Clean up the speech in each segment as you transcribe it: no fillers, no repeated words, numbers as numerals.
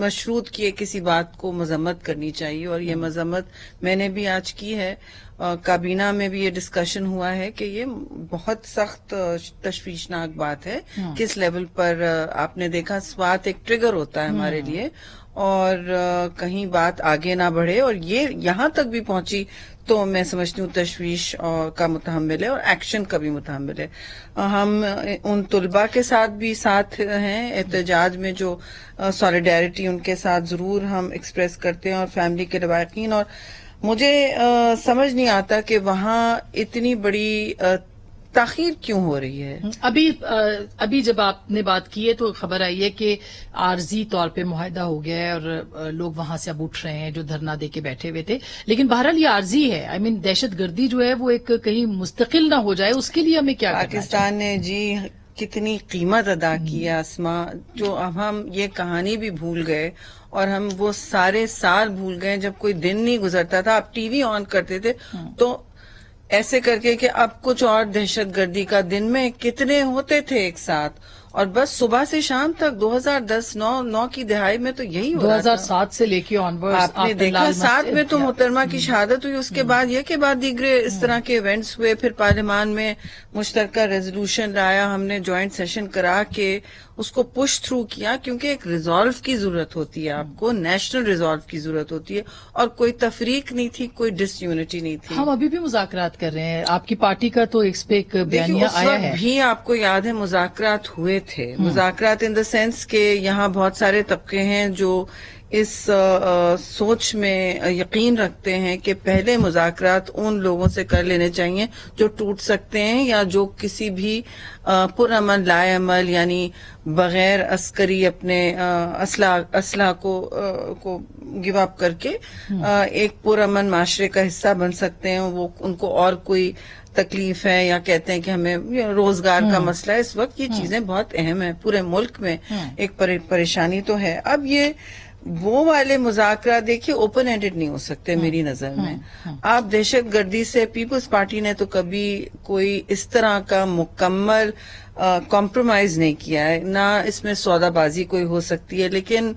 مشروط کیے کسی بات کو مذمت کرنی چاہیے، اور یہ مذمت میں نے بھی آج کی ہے. کابینہ میں بھی یہ ڈسکشن ہوا ہے کہ یہ بہت سخت تشویشناک بات ہے. کس لیول پر آپ نے دیکھا سوات ایک ٹریگر ہوتا ہے ہمارے لیے، اور کہیں بات آگے نہ بڑھے اور یہ یہاں تک بھی پہنچی تو میں سمجھتی ہوں تشویش کا متحمل ہے اور ایکشن کا بھی متحمل ہے. ہم ان طلباء کے ساتھ بھی ساتھ ہیں احتجاج میں، جو سولیڈیرٹی ان کے ساتھ ضرور ہم ایکسپریس کرتے ہیں، اور فیملی کے لواحقین. اور مجھے سمجھ نہیں آتا کہ وہاں اتنی بڑی تاخیر کیوں ہو رہی ہے. ابھی جب آپ نے بات کی ہے تو خبر آئی ہے کہ عارضی طور پہ معاہدہ ہو گیا ہے اور لوگ وہاں سے اب اٹھ رہے ہیں جو دھرنا دے کے بیٹھے ہوئے تھے. لیکن بہرحال یہ عارضی ہے. آئی مین دہشت گردی جو ہے وہ ایک کہیں مستقل نہ ہو جائے، اس کے لیے ہمیں کیا کرنا چاہیے؟ پاکستان نے جی کتنی قیمت ادا کی ہے اسما، جو اب ہم یہ کہانی بھی بھول گئے اور ہم وہ سارے سال بھول گئے جب کوئی دن نہیں گزرتا تھا آپ ٹی وی آن کرتے تھے تو ایسے کر کے کہ اب کچھ اور دہشت گردی کا دن میں کتنے ہوتے تھے ایک ساتھ، اور بس صبح سے شام تک 2010 کی دہائی میں تو یہی ہو رہا تھا. 2007 سے لے کے آنورڈ آپ نے دیکھا 7 میں تو محترمہ کی شہادت ہوئی، اس کے بعد یہ کہ بعد دیگرے اس طرح کے ایونٹس ہوئے. پھر پارلیمان میں مشترکہ ریزولوشن لایا ہم نے، جوائنٹ سیشن کرا کے اس کو پش تھرو کیا، کیونکہ ایک ریزالو کی ضرورت ہوتی ہے، آپ کو نیشنل ریزالو کی ضرورت ہوتی ہے، اور کوئی تفریق نہیں تھی، کوئی ڈس یونٹی نہیں تھی. ہم ابھی بھی مذاکرات کر رہے ہیں. آپ کی پارٹی کا تو ایک پہ ایک بیانیہ اس آیا ہے. وقت بھی آپ کو یاد ہے مذاکرات ہوئے تھے. مذاکرات ان دا سینس کہ یہاں بہت سارے طبقے ہیں جو اس سوچ میں یقین رکھتے ہیں کہ پہلے مذاکرات ان لوگوں سے کر لینے چاہیے جو ٹوٹ سکتے ہیں یا جو کسی بھی پرامن لائے عمل یعنی بغیر عسکری اپنے اسلحہ کو گیو اپ کر کے ایک پرامن معاشرے کا حصہ بن سکتے ہیں. وہ ان کو اور کوئی تکلیف ہے یا کہتے ہیں کہ ہمیں روزگار کا مسئلہ ہے. اس وقت یہ چیزیں بہت اہم ہیں، پورے ملک میں ایک پریشانی تو ہے. اب یہ وہ والے مذاکرات دیکھیے اوپن اینڈڈ نہیں ہو سکتے میری نظر میں. آپ دہشت گردی سے پیپلز پارٹی نے تو کبھی کوئی اس طرح کا مکمل کمپرومائز نہیں کیا ہے، نہ اس میں سودا بازی کوئی ہو سکتی ہے. لیکن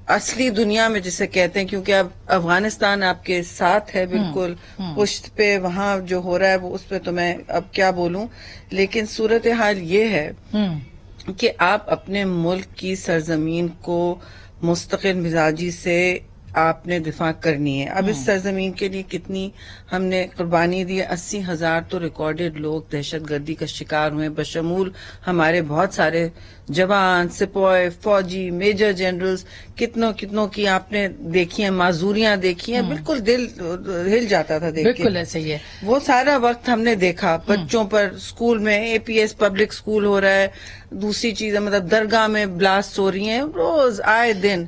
اصلی دنیا میں جسے کہتے ہیں، کیونکہ اب افغانستان آپ کے ساتھ ہے بالکل پشت پہ، وہاں جو ہو رہا ہے وہ اس پہ تو میں اب کیا بولوں. لیکن صورتحال یہ ہے کہ آپ اپنے ملک کی سرزمین کو مستقل مزاجی سے آپ نے دفاع کرنی ہے. اب اس سرزمین کے لیے کتنی ہم نے قربانی دی. 80,000 تو ریکارڈڈ لوگ دہشت گردی کا شکار ہوئے، بشمول ہمارے بہت سارے جوان، سپاہی، فوجی، میجر جنرلز. کتنوں کی آپ نے دیکھی ہیں، معذوریاں دیکھی ہیں، بالکل دل ہل جاتا تھا دیکھ کے. بالکل ایسا ہی ہے. وہ سارا وقت ہم نے دیکھا بچوں پر، اسکول میں APS پبلک اسکول ہو رہا ہے، دوسری چیزیں مطلب درگاہ میں بلاسٹ ہو رہی ہیں روز آئے دن.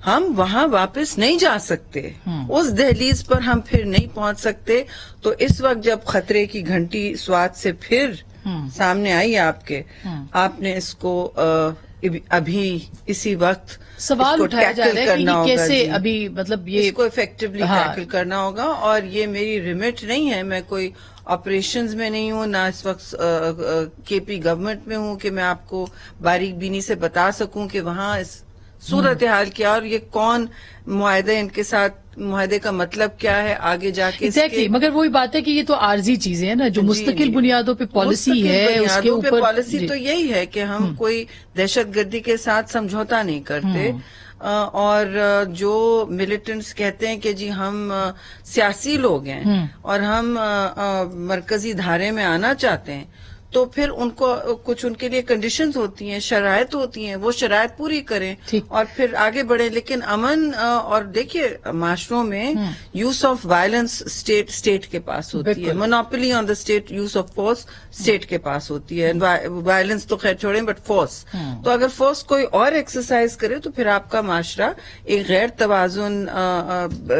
ہم وہاں واپس نہیں جا سکتے، اس دہلیز پر ہم پھر نہیں پہنچ سکتے. تو اس وقت جب خطرے کی گھنٹی سوات سے پھر سامنے آئی آپ نے اس کو ابھی اسی وقت سوال اٹھایا جا رہا ہے کہ کیسے ابھی مطلب یہ اس کو افیکٹولی ٹیکل کرنا ہوگا. اور یہ میری ریمٹ نہیں ہے، میں کوئی آپریشنز میں نہیں ہوں، نہ اس وقت KP گورنمنٹ میں ہوں کہ میں آپ کو باریک بینی سے بتا سکوں کہ وہاں اس صورتحال کیا اور یہ کون معاہدے ان کے ساتھ، معاہدے کا مطلب کیا ہے آگے جا کے. ایگزیکٹلی. مگر وہی بات ہے کہ یہ تو عارضی چیزیں ہیں نا، جو مستقل بنیادوں پہ پالیسی ہے اس کے اوپر پالیسی تو یہی ہے کہ ہم کوئی دہشت گردی کے ساتھ سمجھوتا نہیں کرتے. اور جو ملیٹنٹس کہتے ہیں کہ جی ہم سیاسی لوگ ہیں اور ہم مرکزی دھارے میں آنا چاہتے ہیں، تو پھر ان کو کچھ ان کے لیے کنڈیشنز ہوتی ہیں، شرائط ہوتی ہیں، وہ شرائط پوری کریں اور پھر آگے بڑھیں. لیکن امن اور دیکھیے معاشروں میں یوز آف وائلنس اسٹیٹ کے پاس ہوتی ہے، monopoly on the state, use of force state کے پاس ہوتی ہے. وائلنس تو خیر چھوڑیں بٹ فورس، تو اگر فورس کوئی اور ایکسرسائز کرے تو پھر آپ کا معاشرہ ایک غیر توازن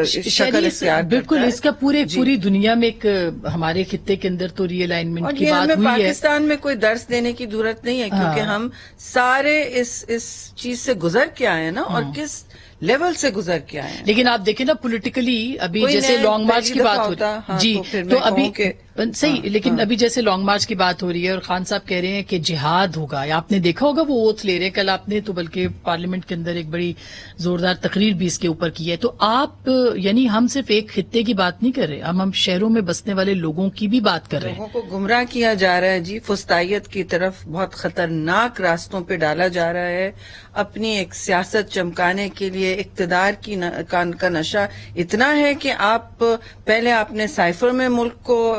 شکل اختیار کرتا ہے. بالکل. اس کا پوری دنیا میں ایک ہمارے خطے کے اندر تو ری الائنمنٹ کی بات ہوئی ہے. پاکستان میں کوئی درس دینے کی ضرورت نہیں ہے، کیونکہ ہم سارے اس چیز سے گزر کے آئے نا، اور کس لیول سے گزر کے آئے ہیں. لیکن آپ دیکھیں نا پولیٹیکلی ابھی کوئی جیسے نیا لانگ مارچ پہلی کی بات دفعہ ہو ہوتا، رہی ہاں، جی تو پھر تو میں ابھی کہوں کہ صحیح، لیکن ابھی جیسے لانگ مارچ کی بات ہو رہی ہے اور خان صاحب کہہ رہے ہیں کہ جہاد ہوگا، یا آپ نے دیکھا ہوگا وہ اوتھ لے رہے ہیں، کل آپ نے تو بلکہ پارلیمنٹ کے اندر ایک بڑی زوردار تقریر بھی اس کے اوپر کی ہے. تو آپ یعنی ہم صرف ایک خطے کی بات نہیں کر رہے، ہم شہروں میں بسنے والے لوگوں کی بھی بات کر رہے ہیں. لوگوں کو گمراہ کیا جا رہا ہے جی، فسطائیت کی طرف بہت خطرناک راستوں پہ ڈالا جا رہا ہے. اپنی ایک سیاست چمکانے کے لیے اقتدار کا نشہ اتنا ہے کہ آپ پہلے آپ نے سائفر میں ملک کو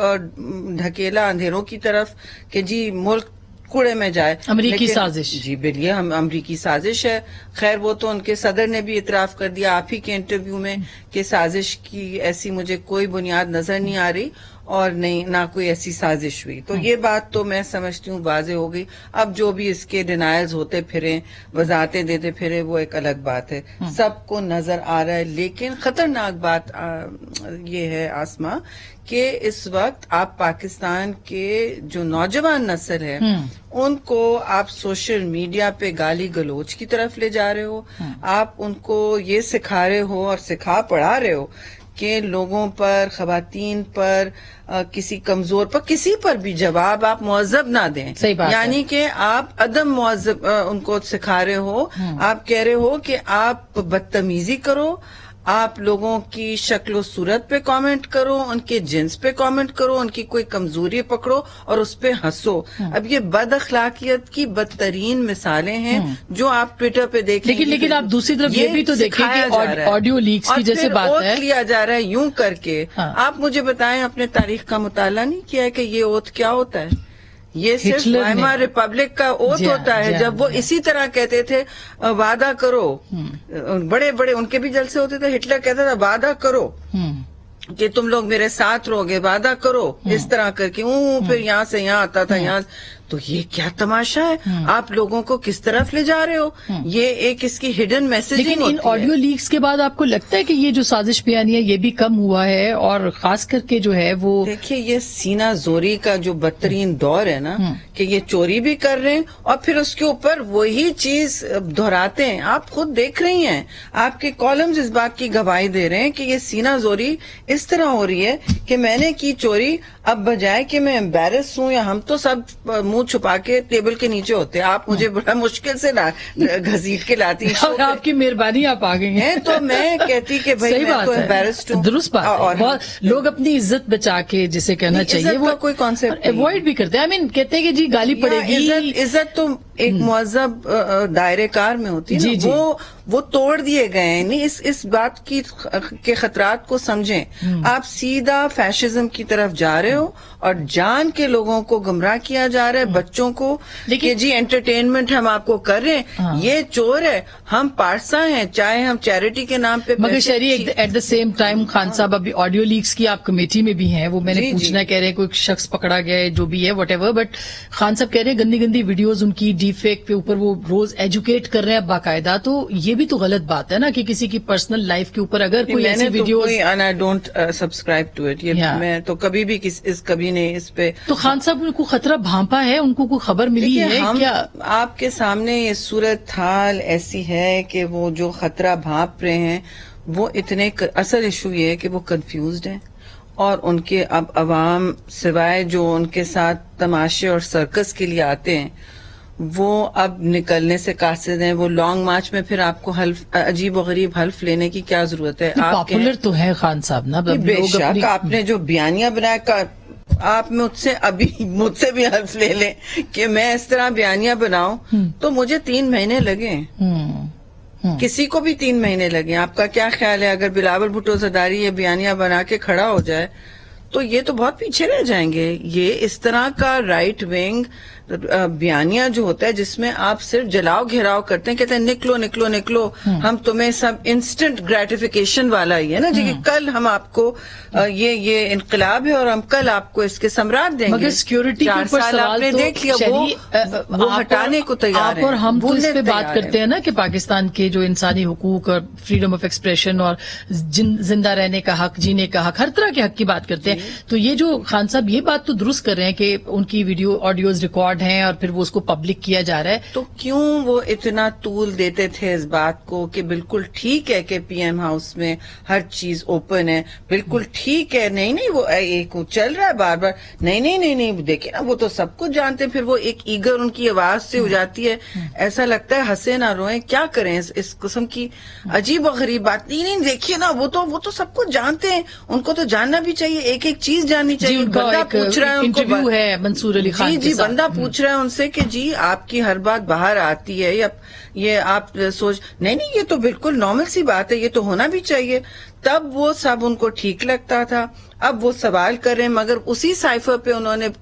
ڈھکیلا اندھیروں کی طرف کہ جی ملک کوڑے میں جائے. امریکی سازش. جی بلیے، ہم امریکی سازش ہے. خیر وہ تو ان کے صدر نے بھی اعتراف کر دیا آپ ہی کے انٹرویو میں کہ سازش کی ایسی مجھے کوئی بنیاد نظر نہیں آ رہی اور نہیں نہ کوئی ایسی سازش ہوئی. تو یہ بات تو میں سمجھتی ہوں واضح ہو گئی. اب جو بھی اس کے ڈینائلز ہوتے پھریں، وضاحتیں دیتے پھرے، وہ ایک الگ بات ہے، سب کو نظر آ رہا ہے. لیکن خطرناک بات یہ ہے آسما کہ اس وقت آپ پاکستان کے جو نوجوان نسل ہے ان کو آپ سوشل میڈیا پہ گالی گلوچ کی طرف لے جا رہے ہو. آپ ان کو یہ سکھا رہے ہو اور سکھا پڑھا رہے ہو کہ لوگوں پر، خواتین پر، کسی کمزور پر، کسی پر بھی جواب آپ مہذب نہ دیں. صحیح بات ہے. یعنی کہ آپ عدم مہذب ان کو سکھا رہے ہو. آپ کہہ رہے ہو کہ آپ بدتمیزی کرو، آپ لوگوں کی شکل و صورت پہ کامنٹ کرو، ان کے جنس پہ کامنٹ کرو، ان کی کوئی کمزوری پکڑو اور اس پہ ہنسو. اب یہ بد اخلاقیت کی بدترین مثالیں ہیں جو آپ ٹویٹر پہ دیکھیں. لیکن آپ دوسری طرف یہ بھی تو دیکھیں کہ آڈیو لیکس کی جیسے بات ہے، اوتھ لیا جا رہا ہے یوں کر کے. آپ مجھے بتائیں، اپنے تاریخ کا مطالعہ نہیں کیا ہے کہ یہ اوتھ کیا ہوتا ہے؟ یہ صرف وائمار ریپبلک کا اوتھ ہوتا ہے جب وہ اسی طرح کہتے تھے وعدہ کرو. بڑے بڑے ان کے بھی جلسے ہوتے تھے، ہٹلر کہتا تھا وعدہ کرو کہ تم لوگ میرے ساتھ رہو گے، وعدہ کرو، اس طرح کر کے پھر یہاں سے یہاں آتا تھا یہاں. تو یہ کیا تماشا ہے؟ آپ لوگوں کو کس طرف لے جا رہے ہو؟ یہ ایک اس کی ہڈن میسجنگ لیکن ان آڈیو لیکس کے بعد آپ کو لگتا ہے کہ یہ جو سازش بیانی ہے یہ بھی کم ہوا ہے؟ اور خاص کر کے جو ہے وہ دیکھیے، یہ سینہ زوری کا جو بدترین دور ہے نا، کہ یہ چوری بھی کر رہے ہیں اور پھر اس کے اوپر وہی چیز دہراتے ہیں. آپ خود دیکھ رہی ہیں، آپ کے کالمز اس بات کی گواہی دے رہے ہیں کہ یہ سینہ زوری اس طرح ہو رہی ہے کہ میں نے کی چوری، اب بجائے کہ میں امبیرس ہوں، یا ہم تو سب منہ چھپا کے ٹیبل کے نیچے ہوتے ہیں، آپ مجھے بڑا مشکل سے گھسیٹ کے لاتی ہیں. آپ کی مہربانی، آپ آ گئی ہیں. تو میں کہتی کہ بھائی میں تو امبیرسڈ ہوں. درست بات ہے. بہت لوگ اپنی عزت بچا کے جسے کہنا چاہیے وہ کوئی کانسیپٹ اوائڈ بھی کرتے ہیں. کہتے ہیں کہ جی گالی پڑے گی. عزت تو ایک مہذب دائرے کار میں ہوتی ہے، وہ توڑ دیے گئے ہیں. اس بات کے خطرات کو سمجھیں. آپ سیدھا فیشزم کی طرف جا رہے ہو اور جان کے لوگوں کو گمراہ کیا جا رہا ہے، بچوں کو، کہ جی انٹرٹینمنٹ ہم آپ کو کر رہے ہیں. یہ چور ہے، ہم پارسا ہیں، چاہے ہم چیریٹی کے نام پہ. مگر شہری at the same time Khan صاحب ابھی آڈیو لیکس کی آپ کمیٹی میں بھی ہیں، وہ میں نے پوچھنا کہہ رہے ہیں کوئی شخص پکڑا گیا ہے جو بھی ہے وٹ ایور، بٹ خان صاحب کہہ رہے ہیں گندی گندی ویڈیوز ان کی ڈی فیک پہ اوپر وہ روز ایجوکیٹ کر رہے ہیں باقاعدہ. تو یہ بھی تو غلط بات ہے نا کہ کسی کی پرسنل لائف کے اوپر اگر کوئی ایسی videos. And I don't subscribe to it. میں تو کبھی بھی کبھی نہیں اس پہ. تو خان صاحب کو خطرہ بھانپا ہے؟ ان کو کوئی خبر ملی ہے کیا؟ آپ کے سامنے یہ صورت حال ایسی ہے کہ وہ جو خطرہ بھانپ رہے ہیں وہ اتنے، اصل ایشو یہ ہے کہ وہ کنفیوزڈ ہیں اور ان کے اب عوام سوائے جو ان کے ساتھ تماشے اور سرکس کے لیے آتے ہیں وہ اب نکلنے سے قاصد ہیں. وہ لانگ مارچ میں پھر آپ کو عجیب و غریب حلف لینے کی کیا ضرورت ہے؟ پاپولر تو ہے خان صاحب نا. بے شک آپ نے جو بیانیہ بنایا، آپ مجھ سے بھی حلف لے لیں کہ میں اس طرح بیانیہ بناؤں تو مجھے 3 مہینے لگے، کسی کو بھی 3 مہینے لگے. آپ کا کیا خیال ہے اگر بلاول بھٹو زرداری یہ بیانیہ بنا کے کھڑا ہو جائے تو یہ تو بہت پیچھے رہ جائیں گے. یہ اس طرح کا رائٹ ونگ بیانیہ جو ہوتا ہے جس میں آپ صرف جلاؤ گھیراؤ کرتے ہیں، کہتے ہیں نکلو نکلو نکلو، ہم تمہیں سب انسٹنٹ گریٹیفیکیشن والا ہی ہے نا جی، کہ کل ہم آپ کو یہ انقلاب ہے اور ہم کل آپ کو اس کے ثمرات دیں گے. مگر سیکیورٹی کے اوپر سوال تو دیکھ لیا وہ ہٹانے کو تیار ہیں. اور ہم تو اس پہ بات کرتے ہیں نا کہ پاکستان کے جو انسانی حقوق اور فریڈم آف ایکسپریشن اور زندہ رہنے کا حق، جینے کا حق، ہر طرح کے حق کی بات کرتے ہیں. تو یہ جو خان صاحب یہ بات تو درست کر رہے ہیں کہ ان کی ویڈیو آڈیوز ریکارڈ ہیں اور پھر وہ اس کو پبلک کیا جا رہا ہے. تو کیوں وہ اتنا طول دیتے تھے اس بات کو کہ بالکل ٹھیک ہے کہ پی ایم ہاؤس میں ہر چیز اوپن ہے, بالکل ٹھیک ہے, نہیں وہ ایک چل رہا ہے بار بار, نہیں دیکھیں نا وہ تو سب کچھ جانتے ہیں, پھر وہ ایک ایگر ان کی آواز سے ہو جاتی ہے, ایسا لگتا ہے ہنسے نہ روئیں, کیا کریں اس قسم کی عجیب و غریب بات. نہیں دیکھیے نا وہ تو سب کچھ جانتے ہیں, ان کو تو جاننا بھی چاہیے, ایک ایک چیز جاننی چاہیے. بندہ پوچھ رہا ہے ان کو, انٹرویو ہے منصور علی خان جی بندہ پوچھ رہا ہے ان سے کہ جی آپ کی ہر بات باہر آتی ہے یا یہ آپ سوچ, نہیں یہ تو بالکل نارمل سی بات ہے, یہ تو ہونا بھی چاہیے. تب وہ سب ان کو ٹھیک لگتا تھا. اب وہ سوال کریں مگر اسی سائفر پہ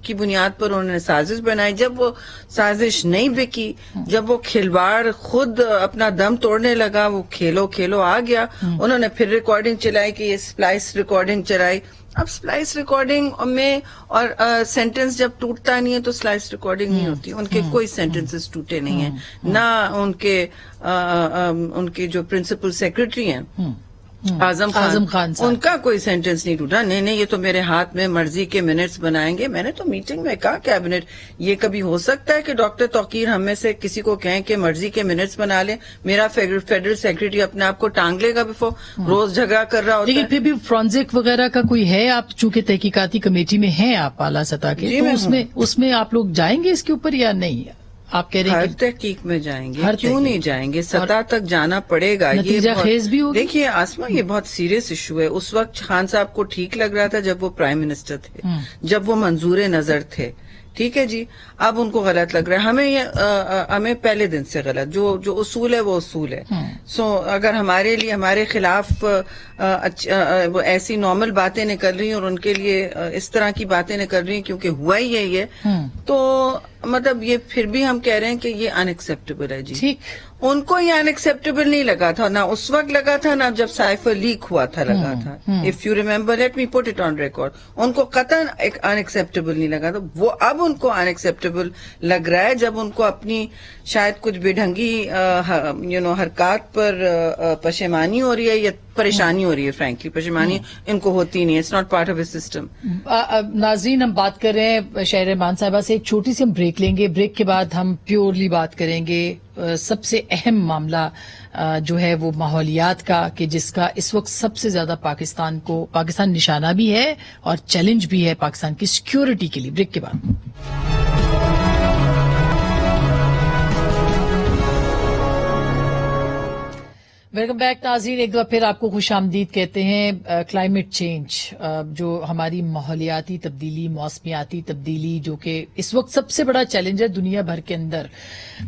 کی بنیاد پر انہوں نے سازش بنائی. جب وہ سازش نہیں بکی, جب وہ کھلواڑ خود اپنا دم توڑنے لگا, وہ کھیلو آ گیا, انہوں نے پھر ریکارڈنگ چلائی کہ یہ سپلائس ریکارڈنگ چلائی. اب سپلائس ریکارڈنگ میں اور سینٹنس جب ٹوٹتا نہیں ہے تو سپلائس ریکارڈنگ نہیں ہوتی. ان کے کوئی سینٹنسز ٹوٹے نہیں ہیں, نہ ان کے جو پرنسپل سیکرٹری ہیں اعظم خان ان کا کوئی سینٹنس نہیں ٹوٹا. نہیں یہ تو میرے ہاتھ میں مرضی کے منٹس بنائیں گے. میں نے تو میٹنگ میں کہا کیبنٹ, یہ کبھی ہو سکتا ہے کہ ڈاکٹر توقیر ہم میں سے کسی کو کہیں کہ مرضی کے منٹس بنا لیں, میرا فیڈرل سیکرٹری اپنے آپ کو ٹانگ لے گا بفور روز جھگڑا کر رہا ہوتا ہے. لیکن پھر بھی فرانزک وغیرہ کا کوئی ہے, آپ چونکہ تحقیقاتی کمیٹی میں ہیں آپ اعلیٰ سطح کے, تو اس میں آپ لوگ جائیں گے اس کے اوپر یا نہیں؟ آپ کہہ رہے ہیں ہر تحقیق میں جائیں گے, کیوں نہیں جائیں گے, سطح تک جانا پڑے گا. نتیجہ خیز بھی ہوگا. دیکھیے آسما, یہ بہت سیریس ایشو ہے. اس وقت خان صاحب کو ٹھیک لگ رہا تھا جب وہ پرائم منسٹر تھے, جب وہ منظور نظر تھے, ٹھیک ہے جی. اب ان کو غلط لگ رہا ہے, ہمیں پہلے دن سے غلط. جو اصول ہے وہ اصول ہے. سو اگر ہمارے لیے ہمارے خلاف وہ ایسی نارمل باتیں نکل رہی ہیں اور ان کے لیے اس طرح کی باتیں نکل رہی ہیں کیونکہ ہوا ہی یہی ہے, تو مطلب یہ پھر بھی ہم کہہ رہے ہیں کہ یہ ان ایکسپٹیبل ہے جی. ان کو یہ ان ایکسپٹیبل نہیں لگا تھا, نہ اس وقت لگا تھا, نہ جب سائفر لیک ہوا تھا لگا تھا. If you remember, let me put it on record, ان کو قطعاً ان ایکسپٹیبل نہیں لگا تھا. وہ اب ان کو ان ایکسپٹیبل لگ رہا ہے جب ان کو اپنی شاید کچھ بے ڈھنگی حرکات پر پشیمانی ہو رہی ہے یا پریشانی ہو رہی ہے. فرینکلی پشیمانی ان کو ہوتی نہیں ہے, it's not part of a system. ناظرین, ہم بات کر رہے ہیں شہرمان صاحبہ سے, ایک چھوٹی سی ہم بریک لیں گے. بریک کے بعد ہم پیورلی بات کریں گے سب سے اہم معاملہ جو ہے وہ ماحولیات کا, کہ جس کا اس وقت سب سے زیادہ پاکستان نشانہ بھی ہے اور چیلنج بھی ہے پاکستان کی سیکیورٹی کے لیے. بریک کے بعد ویلکم بیک ناظرین, ایک بار پھر آپ کو خوش آمدید کہتے ہیں. کلائمیٹ چینج, جو ہماری ماحولیاتی تبدیلی, موسمیاتی تبدیلی, جو کہ اس وقت سب سے بڑا چیلنج ہے دنیا بھر کے اندر.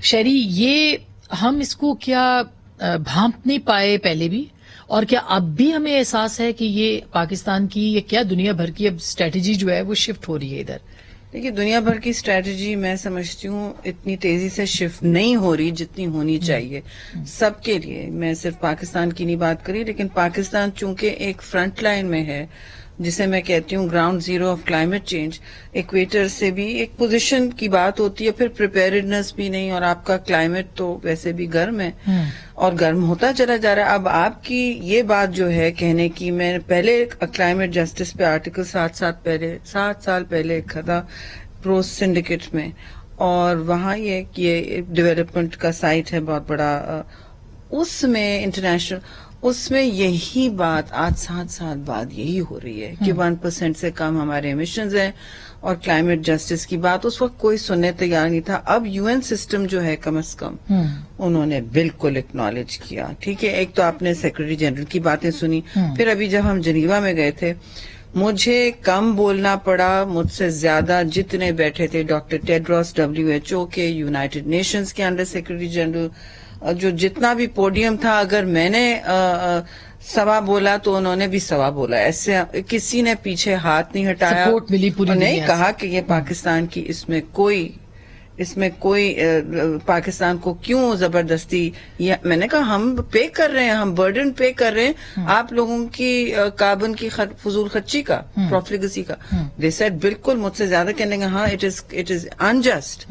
شہری, یہ ہم اس کو کیا بھانپ نہیں پائے پہلے بھی, اور کیا اب بھی ہمیں احساس ہے کہ یہ پاکستان کی یا کیا دنیا بھر کی اب اسٹریٹجی جو ہے وہ شفٹ ہو رہی ہے ادھر؟ دیکھیے, دنیا بھر کی اسٹریٹجی میں سمجھتی ہوں اتنی تیزی سے شفٹ نہیں ہو رہی جتنی ہونی چاہیے سب کے لیے. میں صرف پاکستان کی نہیں بات کری, لیکن پاکستان چونکہ ایک فرنٹ لائن میں ہے, جسے میں کہتی ہوں ground zero of climate change. Equator سے بھی ایک پوزیشن کی بات ہوتی ہے, پھر پریپیئرڈنس بھی نہیں, اور آپ کا کلائمیٹ تو ویسے بھی گرم ہے اور گرم ہوتا چلا جا رہا ہے. اب آپ کی یہ بات جو ہے کہنے کی, میں پہلے کلائمیٹ جسٹس پہ آرٹیکل 7 سال پہلے لکھا تھا پرو سنڈیکیٹ میں, اور وہاں یہ ڈیولپمنٹ کا سائٹ ہے بہت بڑا, اس میں انٹرنیشنل, اس میں یہی بات آج 7 سال بعد یہی ہو رہی ہے کہ 1% سے کم ہمارے ایمیشنز ہیں, اور کلائمیٹ جسٹس کی بات اس وقت کوئی سننے تیار نہیں تھا. اب UN سسٹم جو ہے کم از کم انہوں نے بالکل اکنالج کیا. ٹھیک ہے, ایک تو آپ نے سیکرٹری جنرل کی باتیں سنی, پھر ابھی جب ہم جنیوا میں گئے تھے مجھے کم بولنا پڑا, مجھ سے زیادہ جتنے بیٹھے تھے ڈاکٹر ٹیڈروس WHO کے, یونائٹڈ نیشنز کے انڈر سیکرٹری جنرل, جو جتنا بھی پوڈیم تھا, اگر میں نے سوا بولا تو انہوں نے بھی سوا بولا. ایسے کسی نے پیچھے ہاتھ نہیں ہٹایا, نہیں کہا کہ یہ پاکستان کی اس میں کوئی پاکستان کو کیوں زبردستی. میں نے کہا ہم پے کر رہے ہیں, ہم برڈن پے کر رہے ہیں آپ لوگوں کی کاربن کی فضول خرچی کا, پروفلیگسی کا. دے سیڈ بالکل مجھ سے زیادہ کہنے گا ہاں اٹ از انجسٹ,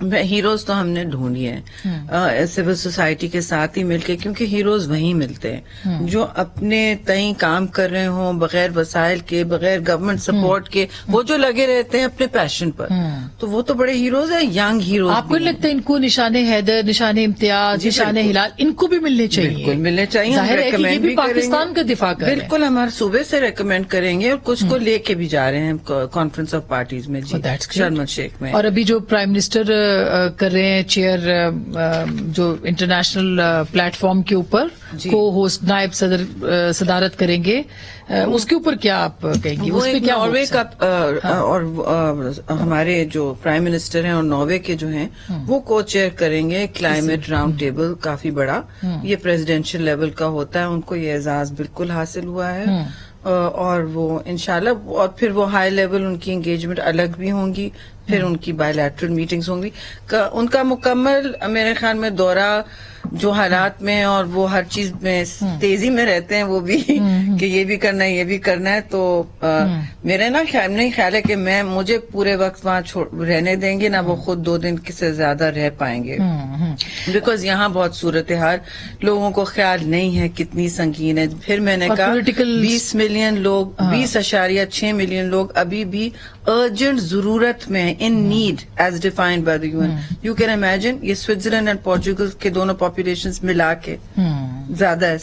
ہیروز تو ہم نے ڈھونڈی ہیں سول سوسائٹی کے ساتھ ہی مل کے، کیونکہ ہیروز وہیں ملتے ہیں جو اپنے تئیں کام کر رہے ہوں، بغیر وسائل کے، بغیر گورنمنٹ سپورٹ کے، وہ جو لگے رہتے ہیں اپنے پیشن پر، تو وہ تو بڑے ہیروز ہیں، ینگ ہیروز. آپ کو لگتا ہے ان کو نشان حیدر، نشان امتیاز، نشان ہلال ان کو بھی ملنے چاہیے؟ بالکل ملنے چاہیے. ظاہر ہے کہ یہ بھی پاکستان کا دفاع کر رہے ہیں. بالکل ہمارے صوبے سے ریکمینڈ کریں گے، اور کچھ کو لے کے بھی جا رہے ہیں کانفرنس آف پارٹیز میں. جی شرم الشیخ میں. اور ابھی جو پرائم منسٹر کر رہے ہیں چیئر جو انٹرنیشنل پلیٹ فارم کے اوپر کو ہوسٹ نائب صدارت کریں گے، اس کے اوپر کیا آپ کہیں گے؟ اس پہ کیا ناروے کا اور ہمارے جو پرائم منسٹر ہیں اور ناروے کے جو ہیں وہ کو چیئر کریں گے کلائمیٹ راؤنڈ ٹیبل، کافی بڑا. یہ پریزیڈینشیل لیول کا ہوتا ہے، ان کو یہ اعزاز بالکل حاصل ہوا ہے. اور وہ انشاءاللہ، اور پھر وہ ہائی لیول ان کی انگیجمنٹ الگ بھی ہوں گی، پھر ان کی بائی لیٹرل میٹنگز ہوں گی. ان کا مکمل میرے خیال میں دورہ جو حالات میں اور وہ ہر چیز میں تیزی میں رہتے ہیں وہ بھی کہ یہ بھی کرنا ہے، یہ بھی کرنا ہے. تو میرے نا نہیں خیال ہے کہ مجھے پورے وقت وہاں رہنے دیں گے، نہ وہ خود 2 دن سے زیادہ رہ پائیں گے، بیکاز یہاں بہت صورتحال لوگوں کو خیال نہیں ہے کتنی سنگین ہے. پھر میں نے کہا 20 ملین لوگ، 20.6 ملین لوگ ابھی بھی ارجنٹ ضرورت میں، ان need as defined by the UN. You can imagine یہ سوئٹزرلینڈ اینڈ پورچوگل کے دونوں پاپولیشنز ملا کے زیادہ ہے.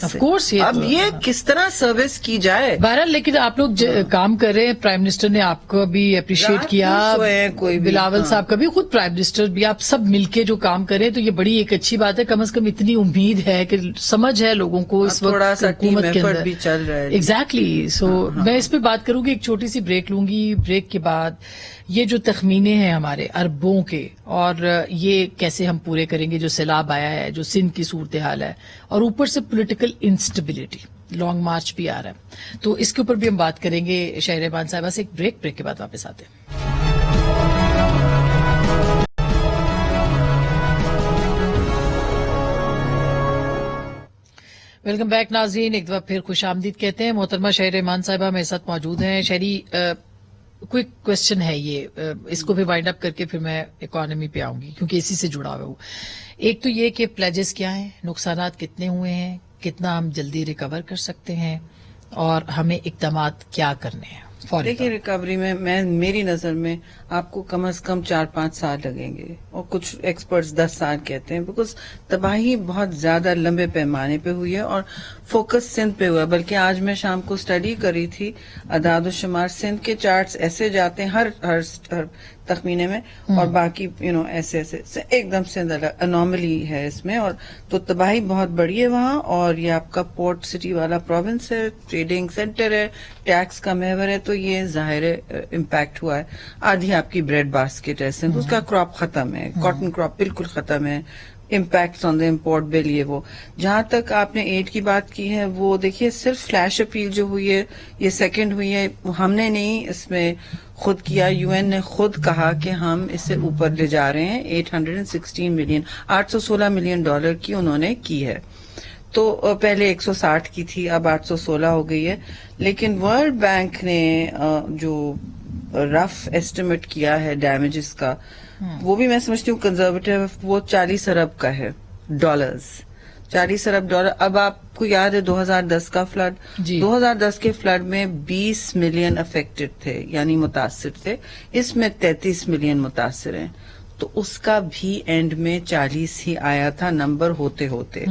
اب یہ کس طرح سروس کی جائے؟ بہرحال لیکن آپ لوگ کام کر رہے ہیں. پرائم منسٹر نے آپ کو بھی اپریشیٹ کیا، بلاول صاحب کا بھی، خود پرائم منسٹر بھی، آپ سب مل کے جو کام کریں تو یہ بڑی ایک اچھی بات ہے. کم از کم اتنی امید ہے کہ سمجھ ہے لوگوں کو اس وقت تھوڑا سا حکومت کے اندر بھی چل رہا ہے. ایگزیکٹلی. سو میں اس پہ بات کروں گی، ایک چھوٹی سی بریک لوں گی. بریک کے بعد یہ جو تخمینے ہیں ہمارے اربوں کے، اور یہ کیسے ہم پورے کریں گے، جو سیلاب آیا ہے، جو سندھ کی صورتحال ہے، اور اوپر سے پولیٹیکل انسٹیبلٹی، لانگ مارچ بھی آ رہا ہے، تو اس کے اوپر بھی ہم بات کریں گے شہریمان صاحبہ سے. ایک بریک کے بعد واپس آتے ہیں. ویلکم بیک ناظرین، ایک دفعہ پھر خوش آمدید کہتے ہیں. محترمہ شہریمان صاحبہ میرے ساتھ موجود ہیں. شہری کوئک کوشچن ہے یہ، اس کو بھی وائنڈ اپ کر کے پھر میں اکانومی پہ آؤں گی کیونکہ اسی سے جڑا ہوا ہوں. ایک تو یہ کہ پلیجز کیا ہیں، نقصانات کتنے ہوئے ہیں، کتنا ہم جلدی ریکور کر سکتے ہیں، اور ہمیں اقدامات کیا کرنے ہیں. دیکھیے ریکوری میں میری نظر میں آپ کو کم از کم 4-5 سال لگیں گے، اور کچھ ایکسپرٹس 10 سال کہتے ہیں، بیکاز تباہی بہت زیادہ لمبے پیمانے پہ ہوئی ہے اور فوکس سندھ پہ ہوا ہے. بلکہ آج میں شام کو اسٹڈی کری تھی، اعداد و شمار سندھ کے چارٹس ایسے جاتے ہیں ہر تخمینے میں، اور باقی ایسے ایک دم سے انوملی ہے اس میں. اور تو تباہی بہت بڑی ہے وہاں، اور یہ آپ کا پورٹ سٹی والا پروونس ہے، ٹریڈنگ سینٹر ہے، ٹیکس کا محور ہے، تو یہ ظاہر امپیکٹ ہوا ہے. آدھی آپ کی بریڈ باسکٹ ہے سندھ، اس کا کراپ ختم ہے، کاٹن کراپ بالکل ختم ہے. امپیکٹس آن دا امپورٹ بل. یہ وہ جہاں تک آپ نے ایڈ کی بات کی ہے، وہ دیکھیے صرف فلیش اپیل جو ہوئی ہے، یہ سیکنڈ ہوئی ہے، ہم نے نہیں اس میں خود کیا. UN نے خود کہا کہ ہم اسے اوپر لے جا رہے ہیں. 816 ملین $816 ملین کی انہوں نے کی ہے. تو پہلے 160 کی تھی، اب 816 ہو گئی ہے. لیکن ورلڈ بینک نے جو رف ایسٹیمیٹ کیا ہے ڈیمیجز کا، وہ بھی میں سمجھتی ہوں کنزرویٹو، وہ 40 ارب کا ہے ڈالرز. 40 ارب ڈالر. اب آپ کو یاد ہے 2010 کا فلڈ، 2010 کے فلڈ میں 20 ملین افیکٹڈ تھے، یعنی متاثر تھے. اس میں 33 ملین متاثر ہیں. تو اس کا بھی اینڈ میں 40 ہی آیا تھا نمبر ہوتے ہوتے.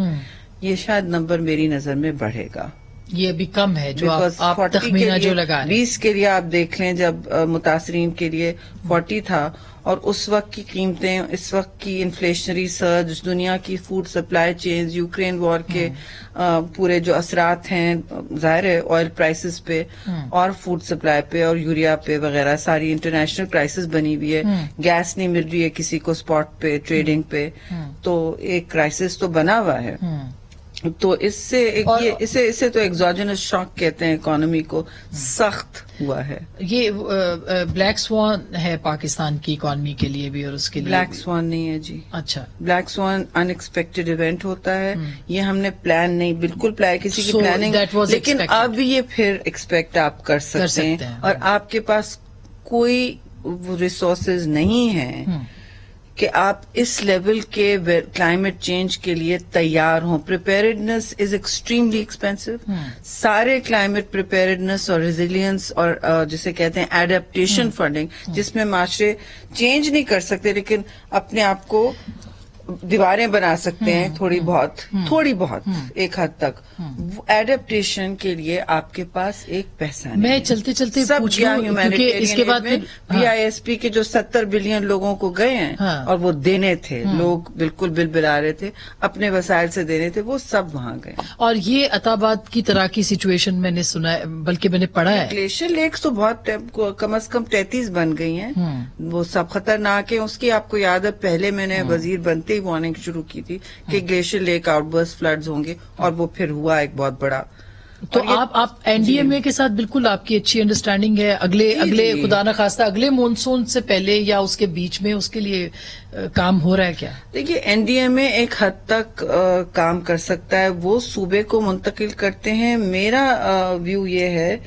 یہ شاید نمبر میری نظر میں بڑھے گا. یہ بھی کم ہے جو آپ تخمینہ جو لگا رہے ہیں. 20 کے لیے آپ دیکھ لیں، جب متاثرین کے لیے 40 تھا، اور اس وقت کی قیمتیں، اس وقت کی انفلیشنری سرج، دنیا کی food supply chains, Ukraine war کے پورے جو اثرات ہیں ظاہر ہے آئل پرائسز پہ اور فوڈ سپلائی پہ اور یوریا پہ وغیرہ، ساری انٹرنیشنل کرائسس بنی ہوئی ہے. گیس نہیں مل رہی ہے کسی کو اسپاٹ پہ، ٹریڈنگ پہ، تو ایک کرائسس تو بنا ہوا ہے. تو اس سے اسے تو ایگزوجنس شاک کہتے ہیں، اکانومی کو سخت ہوا ہے. یہ بلیک سوان ہے پاکستان کی اکانومی کے لیے بھی، اور اس کے لیے بلیک سوان نہیں ہے جی. اچھا، بلیک بلیک سوان ان ایکسپیکٹڈ ایونٹ ہوتا ہے. یہ ہم نے پلان نہیں، بالکل کسی کی پلاننگ، لیکن اب یہ پھر ایکسپیکٹ آپ کر سکتے ہیں. اور آپ کے پاس کوئی ریسورسز نہیں ہیں کہ آپ اس لیول کے کلائمیٹ چینج کے لیے تیار ہوں. پریپیئرڈنس از ایکسٹریملی ایکسپینسو. سارے کلائمیٹ پریپیئرڈنس اور ریزیلینس اور جسے کہتے ہیں ایڈیپٹیشن فنڈنگ، جس میں معاشرے چینج نہیں کر سکتے لیکن اپنے آپ کو دیواریں بنا سکتے ہیں تھوڑی بہت ایک حد تک. ایڈیپٹیشن کے لیے آپ کے پاس ایک پیسہ نہیں. میں چلتے چلتے پوچھ لوں کیونکہ اس کے بعد PISP کے جو 70 بلین لوگوں کو گئے ہیں اور وہ دینے تھے، لوگ بالکل بل بلا رہے تھے، اپنے وسائل سے دینے تھے، وہ سب وہاں گئے. اور یہ عطاباد کی طرح کی سچویشن میں نے سنا ہے، بلکہ میں نے پڑھا ہے. گلیشیئر لیکس تو بہت کم از کم 33 بن گئی ہیں. وہ سب خطرناک ہے. اس کی آپ کو یاد ہے پہلے میں نے وزیر بنتے ہی وارننگ شروع کی تھی کہ glacier lake outburst floods ہوں گے، اور وہ پھر ہوا ایک بہت بڑا. تو آپ NDMA کے ساتھ بالکل آپ کی اچھی انڈرسٹینڈنگ ہے. اگلے خدا نخواستہ اگلے مونسون سے پہلے یا اس کے بیچ میں اس کے لیے کام ہو رہا ہے کیا؟ دیکھیے NDMA ایک حد تک کام کر سکتا ہے. وہ صوبے کو منتقل کرتے ہیں. میرا ویو یہ ہے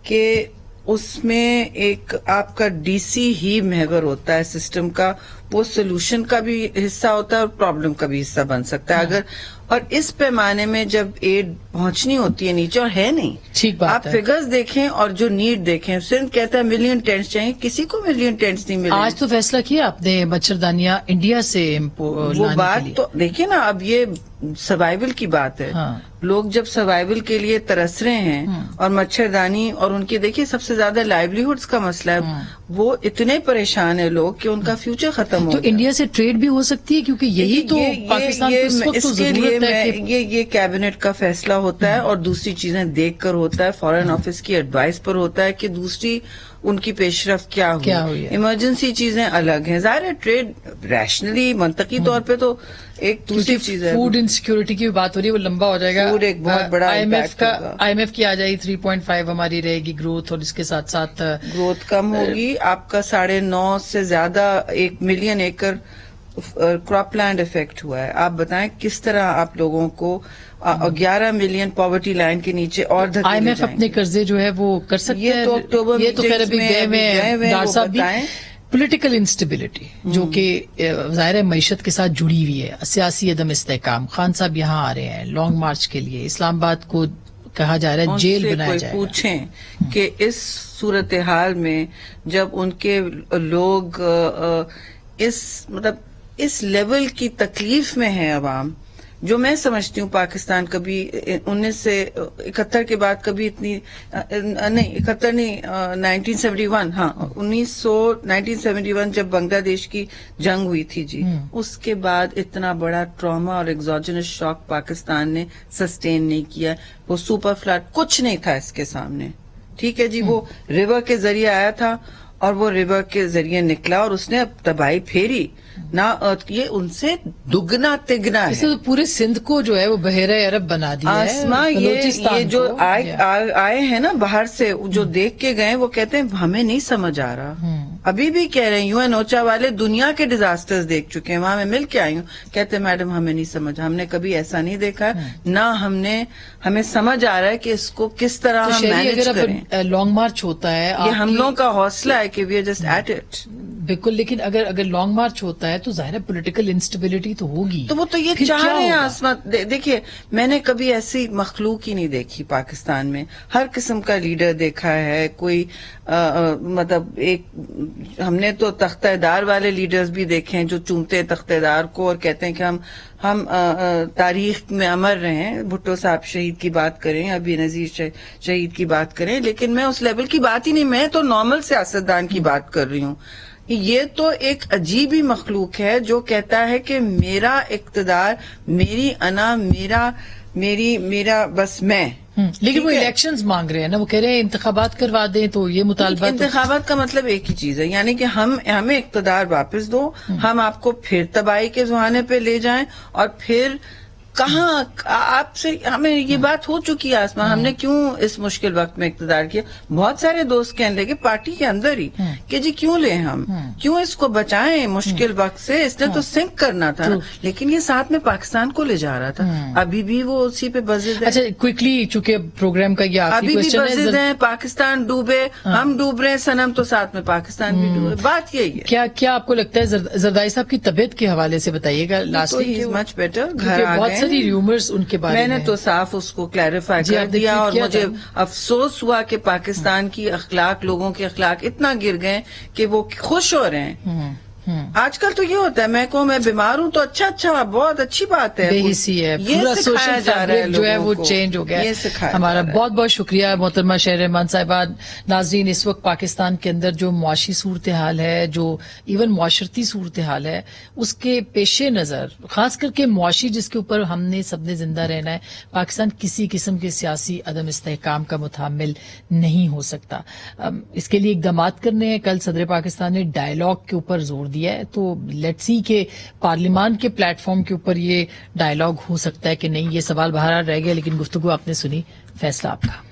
کہ اس میں ایک آپ کا DC ہی محور ہوتا ہے سسٹم کا. وہ سولوشن کا بھی حصہ ہوتا ہے اور پرابلم کا بھی حصہ بن سکتا ہے. اگر اور اس پیمانے میں جب ایڈ پہنچنی ہوتی ہے نیچے، اور ہے نہیں، ٹھیک بات آپ فگرز دیکھیں اور جو نیڈ دیکھیں. سندھ کہتا ہے ملین ٹینٹس چاہیے، کسی کو ملین ٹینٹس نہیں ملے. آج تو فیصلہ کیا آپ نے مچھردانیاں انڈیا سے وہ بات تو دیکھیے نا، اب یہ سروائیول کی بات ہے. لوگ جب سروائیول کے لیے ترس رہے ہیں اور مچھردانی اور ان کے دیکھیے سب سے زیادہ لائیولیہڈز کا مسئلہ ہے. وہ اتنے پریشان ہیں لوگ کہ ان کا فیوچر ختم ہو تو انڈیا سے ٹریڈ بھی ہو سکتی ہے کیونکہ یہی تو پاکستان کو اس وقت تو ضرورت ہے. یہ کیبنٹ کا فیصلہ ہوتا ہے اور دوسری چیزیں دیکھ کر ہوتا ہے. فارن آفس کی ایڈوائس پر ہوتا ہے کہ دوسری ان کی پیش رفت کیا ہوئی. ایمرجنسی چیزیں الگ ہیں. ظاہر ہے ٹریڈ ریشنلی منطقی طور پہ تو ایک دوسری چیز ہے. فوڈ انسیکیورٹی کی بات ہو رہی ہے، وہ لمبا ہو جائے گا. فوڈ ایک بہت بڑا IMF کی آ جائے 3.5 ہماری رہے گی گروتھ، اور اس کے ساتھ ساتھ گروتھ کم ہوگی. آپ کا 9.5 سے زیادہ 1 ملین ایکڑ کراپ لینڈ افیکٹ ہوا ہے. آپ بتائیں کس طرح آپ لوگوں کو 11 ملین پاورٹی لائن کے نیچے اور IMF اپنے قرضے جو ہے وہ کر سکتے ہیں. یہ تو اکتوبر یہ تو خیر ابھی گئے ہوئے صاحب بھی. پولیٹیکل انسٹیبلٹی جو کہ ظاہر معیشت کے ساتھ جڑی ہوئی ہے، سیاسی عدم استحکام. خان صاحب یہاں آ رہے ہیں لانگ مارچ کے لیے. اسلام آباد کو کہا جا رہا ہے جیل بنایا جائے گا. پوچھیں کہ اس صورتحال میں جب ان کے لوگ اس لیول کی تکلیف میں ہے عوام، جو میں سمجھتی ہوں پاکستان کبھی 1971 کے بعد کبھی اتنی نہیں، 71 نہیں، 1971 1971 جب بنگلہ دیش کی جنگ ہوئی تھی جی، اس کے بعد اتنا بڑا ٹراما اور ایگزوجنس شاک پاکستان نے سسٹین نہیں کیا. وہ سپر فلڈ کچھ نہیں تھا اس کے سامنے. ٹھیک ہے جی، وہ ریور کے ذریعے آیا تھا اور وہ ریور کے ذریعے نکلا اور اس نے اب تباہی پھیری. نہ یہ ان سے دگنا تگنا ہے. تو پورے سندھ کو جو ہے وہ بحیرہ عرب بنا دیا ہے. آسما یہ جو آئے ہیں نا باہر سے، جو دیکھ کے گئے، وہ کہتے ہیں ہمیں نہیں سمجھ آ رہا. ابھی بھی کہہ رہے ہیں UN اوچا والے دنیا کے ڈیزاسٹرز دیکھ چکے ہیں، وہاں میں مل کے آئی ہوں. کہتے ہیں میڈم ہمیں نہیں سمجھ، ہم نے کبھی ایسا نہیں دیکھا، نہ ہمیں سمجھ آ رہا ہے کہ اس کو کس طرح ہم مینج کریں. لانگ مارچ ہوتا ہے، یہ ہم لوگوں کا حوصلہ ہے کہ we are just at it. بالکل. لیکن اگر لانگ مارچ ہوتا ہے تو ظاہر پولیٹیکل انسٹیبلٹی تو ہوگی. تو وہ تو یہ چاہ رہے ہیں آسما. دیکھیے میں نے کبھی ایسی مخلوق ہی نہیں دیکھی پاکستان میں. ہر قسم کا لیڈر دیکھا ہے. کوئی مطلب ایک ہم نے تو تختہ دار والے لیڈرز بھی دیکھے ہیں جو چومتے ہیں تختہ دار کو اور کہتے ہیں کہ ہم تاریخ میں امر رہے ہیں. بھٹو صاحب شہید کی بات کریں، ابھی نذیر شہید کی بات کریں، لیکن میں اس لیول کی بات ہی نہیں، میں تو نارمل سیاستدان کی بات کر رہی ہوں. یہ تو ایک عجیب ہی مخلوق ہے جو کہتا ہے کہ میرا اقتدار، میری انا، میرا بس میں. لیکن وہ الیکشنز مانگ رہے ہیں نا، وہ کہہ رہے ہیں انتخابات کروا دیں. تو یہ مطالبہ انتخابات کا مطلب ایک ہی چیز ہے، یعنی کہ ہمیں اقتدار واپس دو، ہم آپ کو پھر تباہی کے زہانے پہ لے جائیں اور پھر کہاں آپ سے ہمیں یہ بات ہو چکی ہے آسما، ہم نے کیوں اس مشکل وقت میں اقتدار کیا؟ بہت سارے دوست کہنے لگے پارٹی کے اندر ہی کہ جی کیوں لیں ہم، کیوں اس کو بچائیں مشکل وقت سے، اس نے تو سنک کرنا تھا نا۔ لیکن یہ ساتھ میں پاکستان کو لے جا رہا تھا، ابھی بھی وہ اسی پہ بزد ہے۔ اچھا کوئکلی چونکہ پروگرام کا یہ آخری ابھی بھی کوشچن بزد ہے، ہیں، پاکستان ڈوبے، ہم ڈوب رہے ہیں صنم، تو ساتھ میں پاکستان بھی ڈوبے، بات یہی ہے۔ کیا آپ کو لگتا ہے زرداری صاحب کی طبیعت کے حوالے سے بتائیے گا لاسٹلی؟ مچ بیٹر، گھر آ بہت گئے، ساری ریومرز ان کے بارے میں نے تو صاف اس کو کلیریفائی کر دیا، اور مجھے افسوس ہوا کہ پاکستان کی اخلاق، لوگوں کے اخلاق اتنا گر گئے کہ وہ خوش ہو رہے ہیں۔ آج کل تو یہ ہوتا ہے، میں کہوں میں بیمار ہوں تو اچھا بہت اچھی بات ہے، بے حسی ہے، یہ پورا سکھایا سوشل جا رہا ہے فیبرک جو ہے وہ لوگوں کو، چینج ہو گیا یہ ہے۔ سکھایا ہمارا جا رہا ہے۔ بہت بہت شکریہ محترمہ شہر رحمان صاحبہ۔ ناظرین، اس وقت پاکستان کے اندر جو معاشی صورتحال ہے، جو ایون معاشرتی صورتحال ہے، اس کے پیش نظر خاص کر کے معاشی جس کے اوپر ہم نے سب نے زندہ رہنا ہے، پاکستان کسی قسم کے سیاسی عدم استحکام کا متحمل نہیں ہو سکتا۔ اس کے لیے اقدامات کرنے ہیں۔ کل صدر پاکستان نے ڈائیلاگ کے اوپر زور دیا ہے، تو لیٹس سی کہ پارلیمان کے پلیٹ فارم کے اوپر یہ ڈائیلاگ ہو سکتا ہے کہ نہیں، یہ سوال بہرحال رہ گیا، لیکن گفتگو آپ نے سنی، فیصلہ آپ کا۔